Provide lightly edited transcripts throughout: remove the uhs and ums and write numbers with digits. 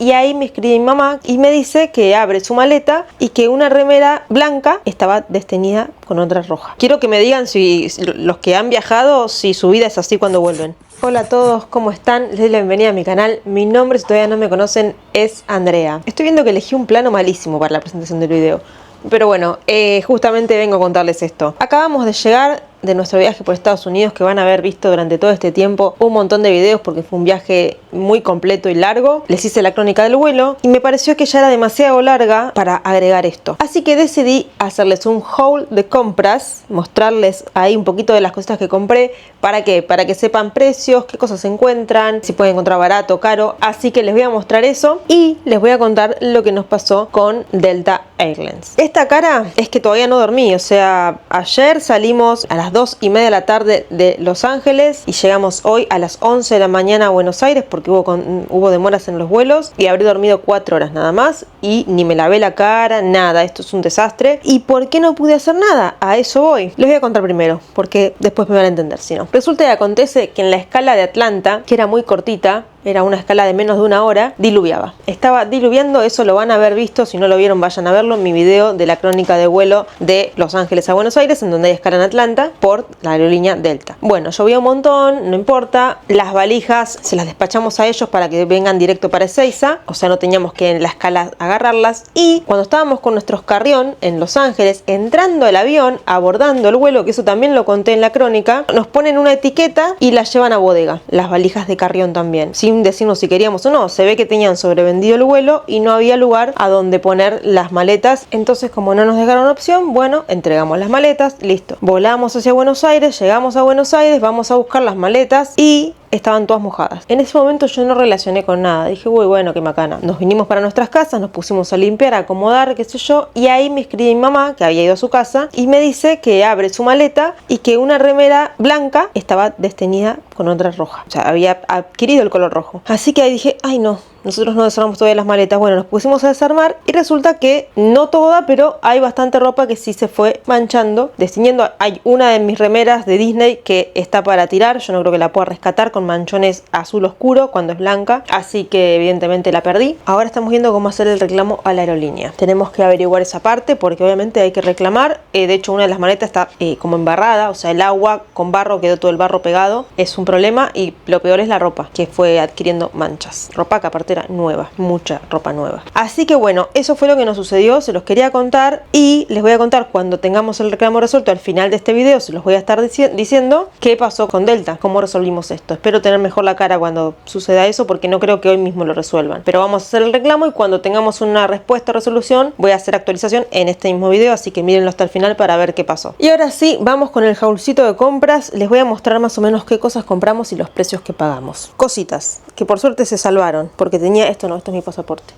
y ahí me escribe mi mamá y me dice que abre su maleta y que una remera blanca estaba desteñida con otra roja. Quiero que me digan si los que han viajado, si su vida es así cuando vuelven. Hola a todos, ¿cómo están? Les doy la bienvenida a mi canal. Mi nombre, si todavía no me conocen, es Andrea. Estoy viendo que elegí un plano malísimo para la presentación del video. Pero bueno, justamente vengo a contarles esto. Acabamos de llegar de nuestro viaje por Estados Unidos, que van a haber visto durante todo este tiempo un montón de videos porque fue un viaje muy completo y largo. Les hice la crónica del vuelo y me pareció que ya era demasiado larga para agregar esto. Así que decidí hacerles un haul de compras, mostrarles ahí un poquito de las cositas que compré. ¿Para qué? Para que sepan precios, qué cosas se encuentran, si pueden encontrar barato, caro. Así que les voy a mostrar eso y les voy a contar lo que nos pasó con Delta Airlines. Esta cara es que todavía no dormí, o sea, ayer salimos a las 2:30 de la tarde de Los Ángeles y llegamos hoy a las 11 de la mañana a Buenos Aires porque hubo demoras en los vuelos y habré dormido 4 horas nada más y ni me lavé la cara, nada, esto es un desastre. ¿Y por qué no pude hacer nada? A eso voy. Les voy a contar primero porque después me van a entender si no. Resulta y acontece que en la escala de Atlanta, que era muy cortita, era una escala de menos de una hora, diluviaba. Estaba diluviando, eso lo van a haber visto, si no lo vieron vayan a verlo en mi video de la crónica de vuelo de Los Ángeles a Buenos Aires, en donde hay escala en Atlanta, por la aerolínea Delta. Bueno, llovía un montón, no importa, las valijas se las despachamos a ellos para que vengan directo para Ezeiza, o sea no teníamos que en la escala agarrarlas, y cuando estábamos con nuestros carrión en Los Ángeles, entrando al avión, abordando el vuelo, que eso también lo conté en la crónica, nos ponen una etiqueta y las llevan a bodega, las valijas de carrión también, sin decirnos si queríamos o no. Se ve que tenían sobrevendido el vuelo y no había lugar a donde poner las maletas. Entonces, como no nos dejaron opción, bueno, entregamos las maletas, listo. Volamos hacia Buenos Aires, llegamos a Buenos Aires, vamos a buscar las maletas y estaban todas mojadas. En ese momento yo no relacioné con nada. Dije, uy, bueno, qué macana. Nos vinimos para nuestras casas, nos pusimos a limpiar, a acomodar, qué sé yo. Y ahí me escribe mi mamá, que había ido a su casa, y me dice que abre su maleta y que una remera blanca estaba desteñida con otra roja. O sea, había adquirido el color rojo. Así que ahí dije, ay no, nosotros no desarmamos todavía las maletas. Bueno, nos pusimos a desarmar y resulta que no toda, pero hay bastante ropa que sí se fue manchando, desteñiendo. Hay una de mis remeras de Disney que está para tirar. Yo no creo que la pueda rescatar con manchones azul oscuro cuando es blanca, así que evidentemente la perdí. Ahora estamos viendo cómo hacer el reclamo a la aerolínea. Tenemos que averiguar esa parte porque obviamente hay que reclamar. De hecho, una de las maletas está como embarrada, o sea, el agua con barro, quedó todo el barro pegado. Es un problema y lo peor es la ropa que fue adquiriendo manchas. Ropa que aparte era nueva, mucha ropa nueva. Así que bueno, eso fue lo que nos sucedió, se los quería contar y les voy a contar cuando tengamos el reclamo resuelto. Al final de este video se los voy a estar diciendo qué pasó con Delta, cómo resolvimos esto. Espero tener mejor la cara cuando suceda eso porque no creo que hoy mismo lo resuelvan. Pero vamos a hacer el reclamo y cuando tengamos una respuesta o resolución voy a hacer actualización en este mismo video, así que mírenlo hasta el final para ver qué pasó. Y ahora sí, vamos con el haulcito de compras. Les voy a mostrar más o menos qué cosas compramos y los precios que pagamos. Cositas que por suerte se salvaron porque tenía, esto no, esto es mi pasaporte,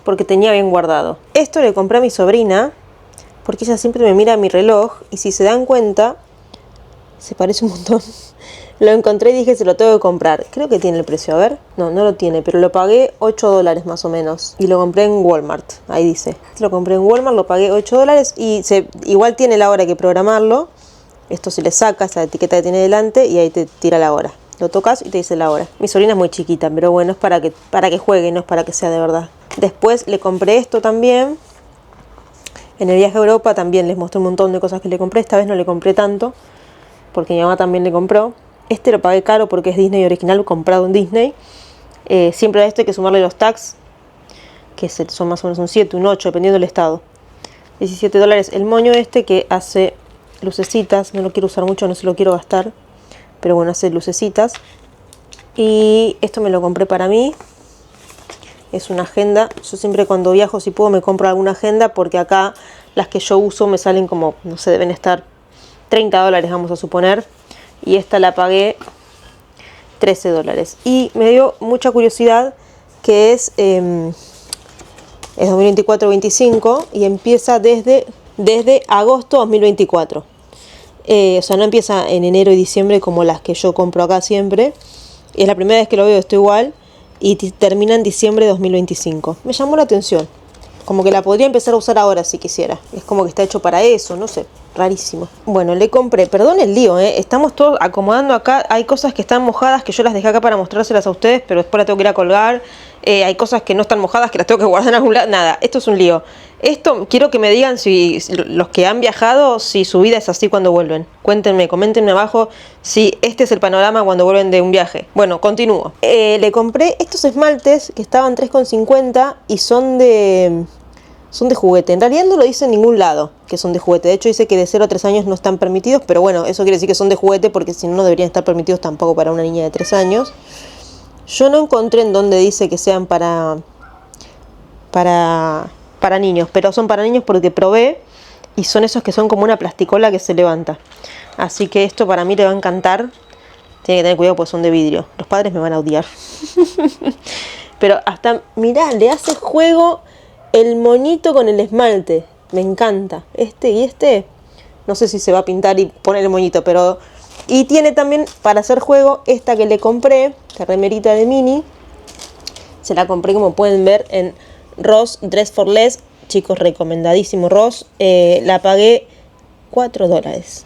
porque tenía bien guardado. Esto le compré a mi sobrina porque ella siempre me mira mi reloj y si se dan cuenta se parece un montón. Lo encontré y dije, se lo tengo que comprar. Creo que tiene el precio, a ver. No, no lo tiene, pero lo pagué $8 más o menos. Y lo compré en Walmart, ahí dice. Lo compré en Walmart, lo pagué $8 y igual tiene la hora, hay que programarlo. Esto se le saca, esa etiqueta que tiene delante y ahí te tira la hora. Lo tocas y te dice la hora. Mi sobrina es muy chiquita, pero bueno, es para que juegue, no es para que sea de verdad. Después le compré esto también. En el viaje a Europa también les mostré un montón de cosas que le compré. Esta vez no le compré tanto, porque mi mamá también le compró. Este lo pagué caro porque es Disney original, comprado en Disney. Siempre a esto hay que sumarle los tax, que son más o menos un 7, un 8, dependiendo del estado. $17. El moño este que hace lucecitas, no lo quiero usar mucho, no se lo quiero gastar. Pero bueno, hace lucecitas. Y esto me lo compré para mí. Es una agenda. Yo siempre cuando viajo, si puedo, me compro alguna agenda porque acá las que yo uso me salen como, no sé, deben estar $30, vamos a suponer. Y esta la pagué $13. Y me dio mucha curiosidad que es 2024-25 y empieza desde agosto 2024. O sea, no empieza en enero y diciembre como las que yo compro acá siempre. Es la primera vez que lo veo, esto igual. Y termina en diciembre de 2025. Me llamó la atención. Como que la podría empezar a usar ahora si quisiera. Es como que está hecho para eso, no sé. Rarísimo. Bueno, le compré, perdón el lío, estamos todos acomodando acá. Hay cosas que están mojadas que yo las dejé acá para mostrárselas a ustedes, pero después las tengo que ir a colgar. Hay cosas que no están mojadas que las tengo que guardar en algún lado. Nada, esto es un lío. Esto quiero que me digan si los que han viajado, si su vida es así cuando vuelven. Cuéntenme, coméntenme abajo si este es el panorama cuando vuelven de un viaje. Bueno, continúo. Le compré estos esmaltes que estaban 3,50 y son de juguete. En realidad no lo dice en ningún lado que son de juguete. De hecho dice que de 0 a 3 años no están permitidos, pero bueno, eso quiere decir que son de juguete porque si no, no deberían estar permitidos tampoco para una niña de 3 años. Yo no encontré en donde dice que sean para niños, pero son para niños porque probé y son esos que son como una plasticola que se levanta. Así que esto para mí le va a encantar. Tiene que tener cuidado porque son de vidrio. Los padres me van a odiar. Pero hasta, mirá, le hace juego el moñito con el esmalte. Me encanta. Este y este, no sé si se va a pintar y poner el moñito, pero... Y tiene también para hacer juego esta que le compré, la remerita de Mini. Se la compré, como pueden ver, en Ross Dress for Less. Chicos, recomendadísimo Ross. La pagué $4.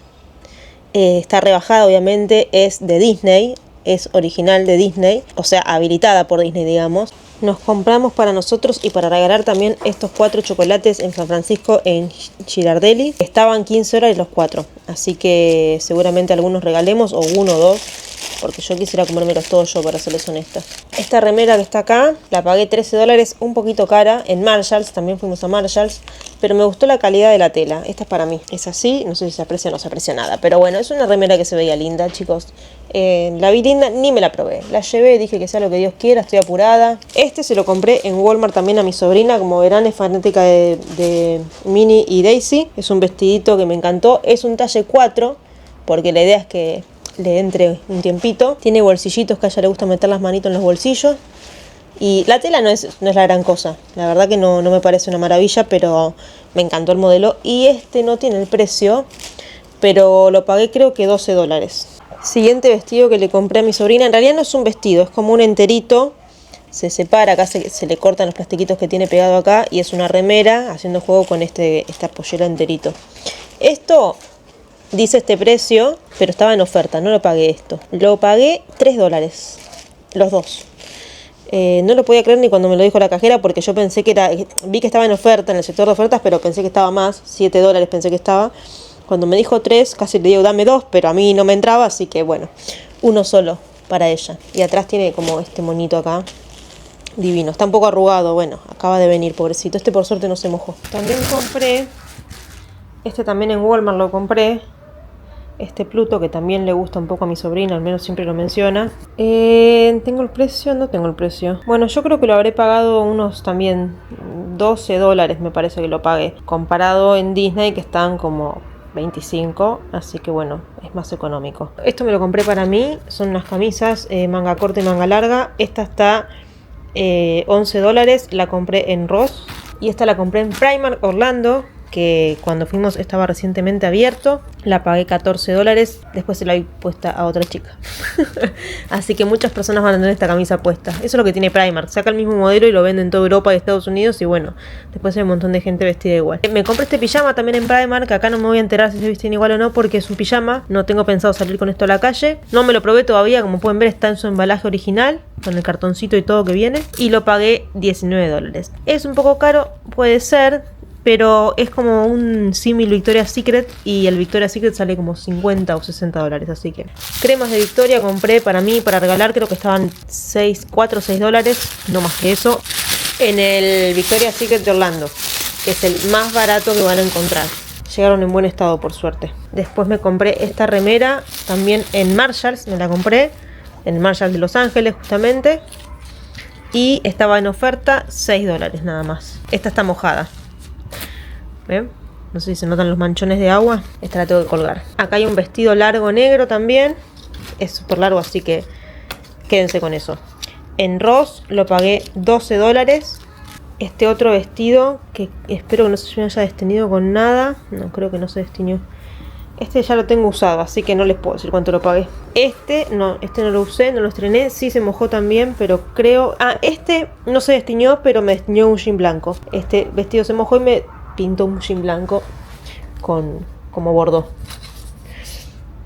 Está rebajada, obviamente, es de Disney. Es original de Disney, o sea, habilitada por Disney, digamos. Nos compramos para nosotros y para regalar también estos 4 chocolates en San Francisco, en Ghirardelli. Estaban $15 los 4, así que seguramente algunos regalemos, o 1 o 2, porque yo quisiera comérmelos todos yo, para serles honesta. Esta remera que está acá, la pagué $13, un poquito cara, en Marshalls, también fuimos a Marshalls, pero me gustó la calidad de la tela. Esta es para mí, es así, no sé si se aprecia o no se aprecia nada, pero bueno, es una remera que se veía linda, chicos. La vi linda, ni me la probé. La llevé, dije que sea lo que Dios quiera, estoy apurada. Este se lo compré en Walmart también a mi sobrina, como verán es fanática de Minnie y Daisy. Es un vestidito que me encantó, es un talle 4, porque la idea es que le entre un tiempito. Tiene bolsillitos que a ella le gusta meter las manitos en los bolsillos. Y la tela no es la gran cosa, la verdad que no me parece una maravilla, pero me encantó el modelo. Y este no tiene el precio, pero lo pagué creo que $12. Siguiente vestido que le compré a mi sobrina, en realidad no es un vestido, es como un enterito. Se separa, acá se le cortan los plastiquitos que tiene pegado acá, y es una remera haciendo juego con esta pollera enterito. Esto dice este precio, pero estaba en oferta, no lo pagué esto. Lo pagué $3, los dos. No lo podía creer ni cuando me lo dijo la cajera, porque yo pensé que vi que estaba en oferta, en el sector de ofertas, pero pensé que estaba más, $7 pensé que estaba. Cuando me dijo 3, casi le digo dame 2, pero a mí no me entraba, así que bueno, uno solo para ella. Y atrás tiene como este monito acá, divino. Está un poco arrugado, bueno, acaba de venir, pobrecito. Este por suerte no se mojó. También compré, este también en Walmart lo compré, este Pluto que también le gusta un poco a mi sobrina, al menos siempre lo menciona. ¿Tengo el precio? No tengo el precio. Bueno, yo creo que lo habré pagado unos también $12, me parece que lo pagué. Comparado en Disney, que están como 25, así que bueno, es más económico. Esto me lo compré para mí, son unas camisas manga corta y manga larga. Esta está $11, la compré en Ross. Y esta la compré en Primark Orlando, que cuando fuimos estaba recientemente abierto. La pagué $14, después se la vi puesta a otra chica. Así que muchas personas van a tener esta camisa puesta. Eso es lo que tiene Primark, saca el mismo modelo y lo vende en toda Europa y Estados Unidos, y bueno, después hay un montón de gente vestida igual. Me compré este pijama también en Primark, acá no me voy a enterar si se visten igual o no, porque es un pijama, no tengo pensado salir con esto a la calle. No me lo probé todavía, como pueden ver está en su embalaje original, con el cartoncito y todo que viene, y lo pagué $19. Es un poco caro, puede ser, pero es como un símil Victoria's Secret, y el Victoria's Secret sale como $50 o $60, así que... Cremas de Victoria compré para mí, para regalar, creo que estaban $4 o $6, no más que eso, en el Victoria's Secret de Orlando, que es el más barato que van a encontrar. Llegaron en buen estado, por suerte. Después me compré esta remera, también en Marshalls, me la compré, en Marshalls de Los Ángeles justamente, y estaba en oferta $6 nada más. Esta está mojada. ¿Ven? No sé si se notan los manchones de agua. Esta la tengo que colgar. Acá hay un vestido largo negro también. Es súper largo, así que quédense con eso. En Ross lo pagué $12. Este otro vestido, que espero que no se me haya desteñido con nada. No, creo que no se desteñió. Este ya lo tengo usado, así que no les puedo decir cuánto lo pagué. Este no lo usé, no lo estrené. Sí se mojó también, pero creo... Ah, este no se destiñó, pero me destiñó un jean blanco. Este vestido se mojó y me pintó un jean blanco como bordó.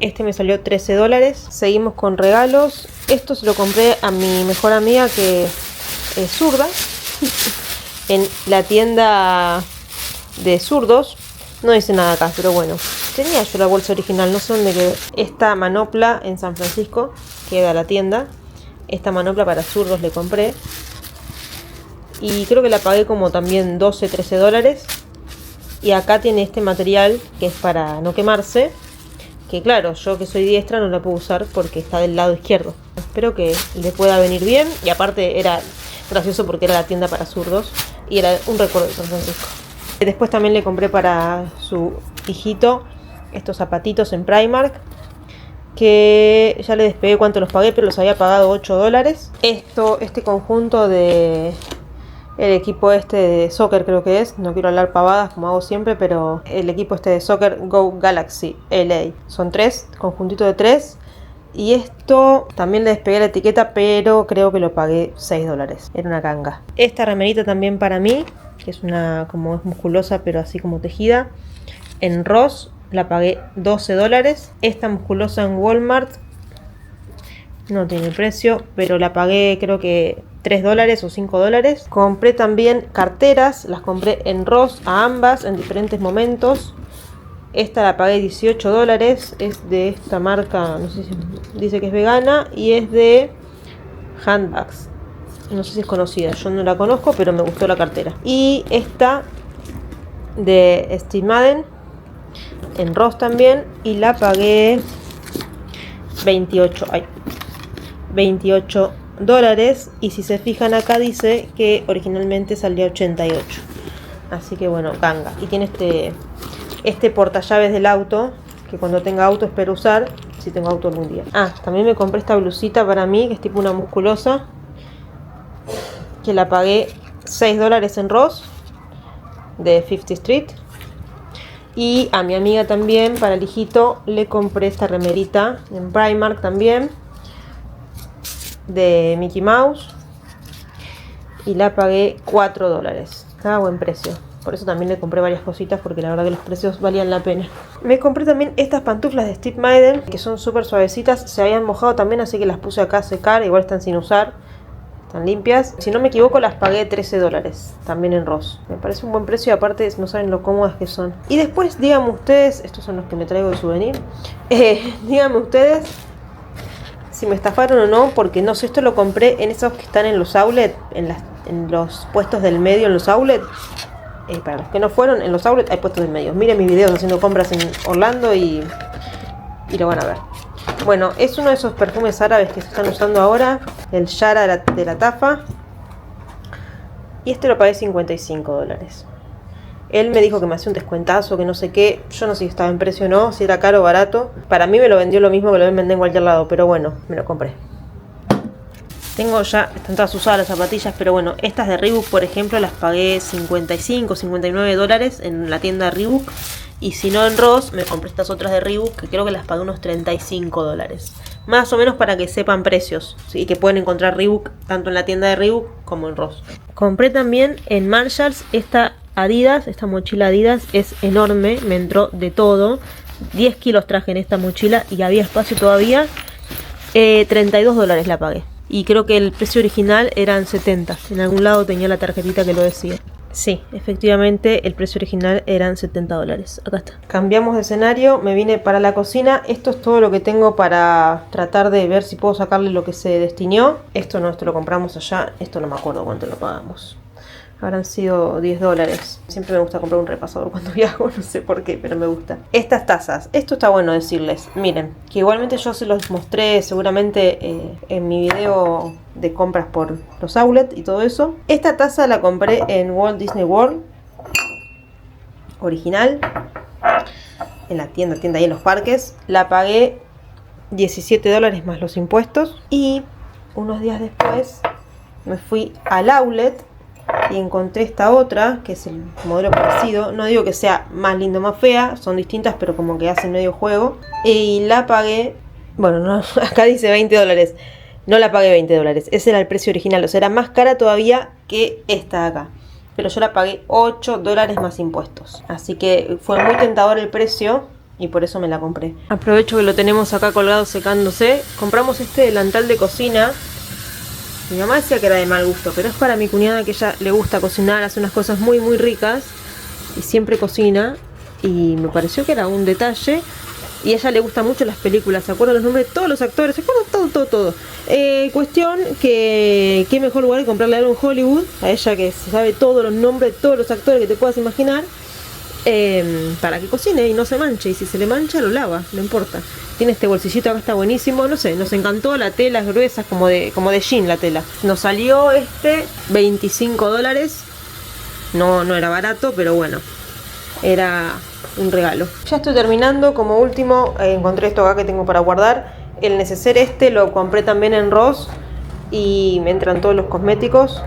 Este me salió $13. Seguimos con regalos. Esto se lo compré a mi mejor amiga que es zurda. En la tienda de zurdos. No dice nada acá, pero bueno. Tenía yo la bolsa original, no sé dónde quedó. Esta manopla en San Francisco, queda la tienda. Esta manopla para zurdos le compré. Y creo que la pagué como también $12-13. Y acá tiene este material que es para no quemarse. Que claro, yo que soy diestra no la puedo usar porque está del lado izquierdo. Espero que le pueda venir bien. Y aparte era gracioso porque era la tienda para zurdos. Y era un recuerdo de San Francisco. Después también le compré para su hijito estos zapatitos en Primark. Que ya le despegué cuánto los pagué, pero los había pagado $8. Este conjunto de... El equipo este de soccer creo que es. No quiero hablar pavadas como hago siempre, pero el equipo este de soccer Go Galaxy LA. Son 3, conjuntito de 3. Y esto también le despegué la etiqueta, pero creo que lo pagué $6. Era una ganga. Esta remerita también para mí, que es una como es musculosa pero así como tejida. En Ross la pagué $12. Esta musculosa en Walmart no tiene precio, pero la pagué creo que $3 o $5. Compré también carteras, las compré en Ross a ambas en diferentes momentos. Esta la pagué $18, es de esta marca, no sé si dice que es vegana y es de handbags. No sé si es conocida, yo no la conozco, pero me gustó la cartera. Y esta de Steve Madden en Ross también y la pagué $28. Y si se fijan acá dice que originalmente salía $88. Así que bueno, ganga. Y tiene este portallaves del auto, que cuando tenga auto espero usar, si tengo auto algún día. Ah, también me compré esta blusita para mí, que es tipo una musculosa, que la pagué $6 en Ross, de 50th Street. Y a mi amiga también, para el hijito, le compré esta remerita en Primark también, de Mickey Mouse, y la pagué $4. Estaba a buen precio. Por eso también le compré varias cositas, porque la verdad que los precios valían la pena. Me compré también estas pantuflas de Steve Madden, que son súper suavecitas. Se habían mojado también, así que las puse acá a secar. Igual están sin usar, están limpias. Si no me equivoco, las pagué $13 también en Ross. Me parece un buen precio y aparte no saben lo cómodas que son. Y después díganme ustedes, estos son los que me traigo de souvenir. Díganme ustedes si me estafaron o no, porque no sé, esto lo compré en esos que están en los outlets, en los puestos del medio en los outlets. Para los que no fueron, en los outlets hay puestos del medio. Miren mis videos haciendo compras en Orlando y lo van a ver. Bueno, es uno de esos perfumes árabes que se están usando ahora, el Yara de la Tafa. Y este lo pagué $55. Él me dijo que me hacía un descuentazo, que no sé qué. Yo no sé si estaba en precio o no, si era caro o barato. Para mí me lo vendió lo mismo que lo venden en cualquier lado, pero bueno, me lo compré. Tengo ya, están todas usadas las zapatillas, pero bueno, estas de Reebok, por ejemplo, las pagué $55-$59 en la tienda Reebok. Y si no en Ross, me compré estas otras de Reebok, que creo que las pagué unos $35. Más o menos para que sepan precios, ¿sí? Que pueden encontrar Reebok tanto en la tienda de Reebok como en Ross. Compré también en Marshalls esta Adidas, esta mochila Adidas, es enorme, me entró de todo. 10 kilos traje en esta mochila y había espacio todavía. $32 la pagué. Y creo que el precio original eran 70. En algún lado tenía la tarjetita que lo decía. Sí, efectivamente el precio original eran $70. Acá está. Cambiamos de escenario, me vine para la cocina. Esto es todo lo que tengo para tratar de ver si puedo sacarle lo que se destinió. Esto no, esto lo compramos allá. Esto no me acuerdo cuánto lo pagamos. Habrán sido $10. Siempre me gusta comprar un repasador cuando viajo, no sé por qué, pero me gusta. Estas tazas, esto está bueno decirles. Miren, que igualmente yo se los mostré seguramente en mi video de compras por los outlets y todo eso. Esta taza la compré en Walt Disney World, original, en la tienda ahí en los parques. La pagué $17 más los impuestos. Y unos días después me fui al outlet y encontré esta otra, que es el modelo parecido. No digo que sea más linda o más fea, son distintas, pero como que hacen medio juego. Y la pagué, bueno, no, acá dice $20. No la pagué $20, ese era el precio original, o sea, era más cara todavía que esta de acá. Pero yo la pagué $8 más impuestos. Así que fue muy tentador el precio y por eso me la compré. Aprovecho que lo tenemos acá colgado secándose. Compramos este delantal de cocina. Mi mamá decía que era de mal gusto, pero es para mi cuñada, que ella le gusta cocinar, hace unas cosas muy muy ricas y siempre cocina. Y me pareció que era un detalle. Y a ella le gustan mucho las películas, se acuerda los nombres de todos los actores, se acuerda todo. Cuestión que qué mejor lugar que comprarle algo en Hollywood, a ella que se sabe todos los nombres de todos los actores que te puedas imaginar, para que cocine y no se manche. Y si se le mancha, lo lava, no importa. Tiene este bolsillito acá, está buenísimo, no sé, nos encantó. La tela es gruesa, como de jean la tela. Nos salió $25. No era barato, pero bueno, era un regalo. Ya estoy terminando. Como último, encontré esto acá que tengo para guardar. El neceser lo compré también en Ross y me entran todos los cosméticos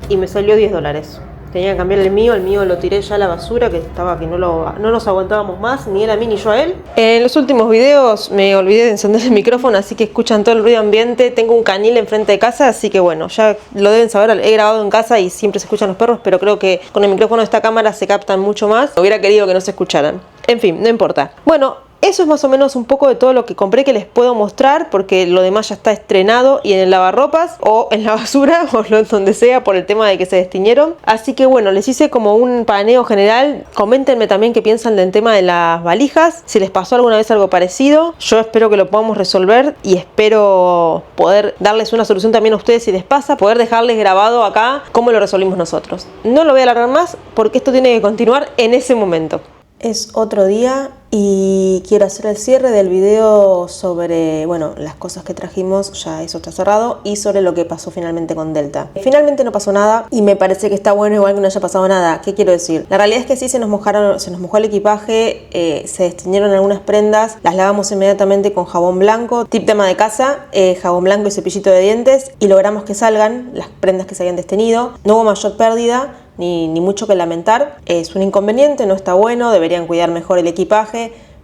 y me salió $10. Tenía que cambiar el mío lo tiré ya a la basura, que no nos aguantábamos más, ni él a mí ni yo a él. En los últimos videos me olvidé de encender el micrófono, así que escuchan todo el ruido ambiente. Tengo un canil enfrente de casa, así que bueno, ya lo deben saber, he grabado en casa y siempre se escuchan los perros, pero creo que con el micrófono de esta cámara se captan mucho más. Hubiera querido que no se escucharan. En fin, no importa. Bueno, eso es más o menos un poco de todo lo que compré, que les puedo mostrar, porque lo demás ya está estrenado y en el lavarropas o en la basura o donde sea, por el tema de que se destiñeron. Así que bueno, les hice como un paneo general. Coméntenme también qué piensan del tema de las valijas, si les pasó alguna vez algo parecido. Yo espero que lo podamos resolver y espero poder darles una solución también a ustedes si les pasa, poder dejarles grabado acá cómo lo resolvimos nosotros. No lo voy a alargar más porque esto tiene que continuar en ese momento. Es otro día y quiero hacer el cierre del video sobre, bueno, las cosas que trajimos, ya eso está cerrado, y sobre lo que pasó finalmente con Delta. Finalmente no pasó nada y me parece que está bueno igual que no haya pasado nada. ¿Qué quiero decir? La realidad es que sí se nos mojó el equipaje, se desteñieron algunas prendas, las lavamos inmediatamente con jabón blanco, tip tema de casa, jabón blanco y cepillito de dientes, y logramos que salgan las prendas que se habían desteñido. No hubo mayor pérdida, ni mucho que lamentar. Es un inconveniente, no está bueno, deberían cuidar mejor el equipaje.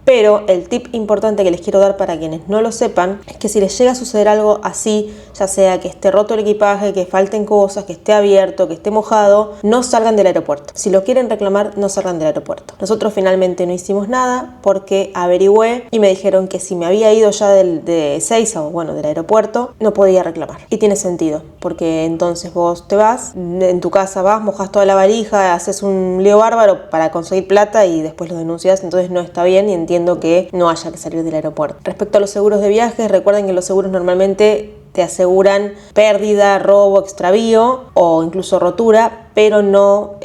Pero el tip importante que les quiero dar para quienes no lo sepan es que si les llega a suceder algo así, ya sea que esté roto el equipaje, que falten cosas, que esté abierto, que esté mojado, no salgan del aeropuerto. Si lo quieren reclamar, no salgan del aeropuerto. Nosotros finalmente no hicimos nada porque averigüé y me dijeron que si me había ido ya de Ezeiza, o bueno, del aeropuerto, no podía reclamar. Y tiene sentido, porque entonces vos te vas, en tu casa vas, mojas toda la valija, haces un lío bárbaro para conseguir plata y después lo denuncias, entonces no está bien y entiendo que no haya que salir del aeropuerto. Respecto a los seguros de viajes, recuerden que los seguros normalmente te aseguran pérdida, robo, extravío o incluso rotura, pero no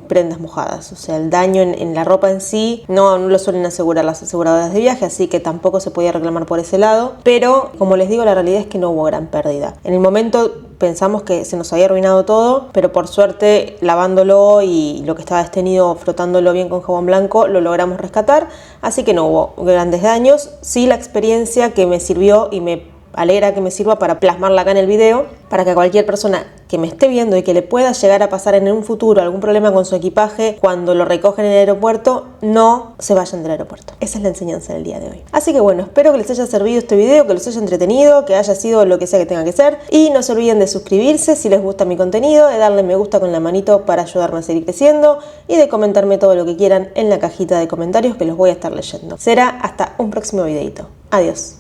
prendas mojadas. O sea, el daño en la ropa en sí no lo suelen asegurar las aseguradoras de viaje, así que tampoco se podía reclamar por ese lado. Pero, como les digo, la realidad es que no hubo gran pérdida. En el momento pensamos que se nos había arruinado todo, pero por suerte lavándolo y lo que estaba destenido, frotándolo bien con jabón blanco, lo logramos rescatar, así que no hubo grandes daños. Sí, la experiencia que me sirvió y me alegra que me sirva para plasmarla acá en el video, para que cualquier persona que me esté viendo y que le pueda llegar a pasar en un futuro algún problema con su equipaje cuando lo recogen en el aeropuerto, no se vayan del aeropuerto. Esa es la enseñanza del día de hoy. Así que bueno, espero que les haya servido este video, que los haya entretenido, que haya sido lo que sea que tenga que ser, y no se olviden de suscribirse si les gusta mi contenido, de darle me gusta con la manito para ayudarme a seguir creciendo y de comentarme todo lo que quieran en la cajita de comentarios que los voy a estar leyendo. Será hasta un próximo videito. Adiós.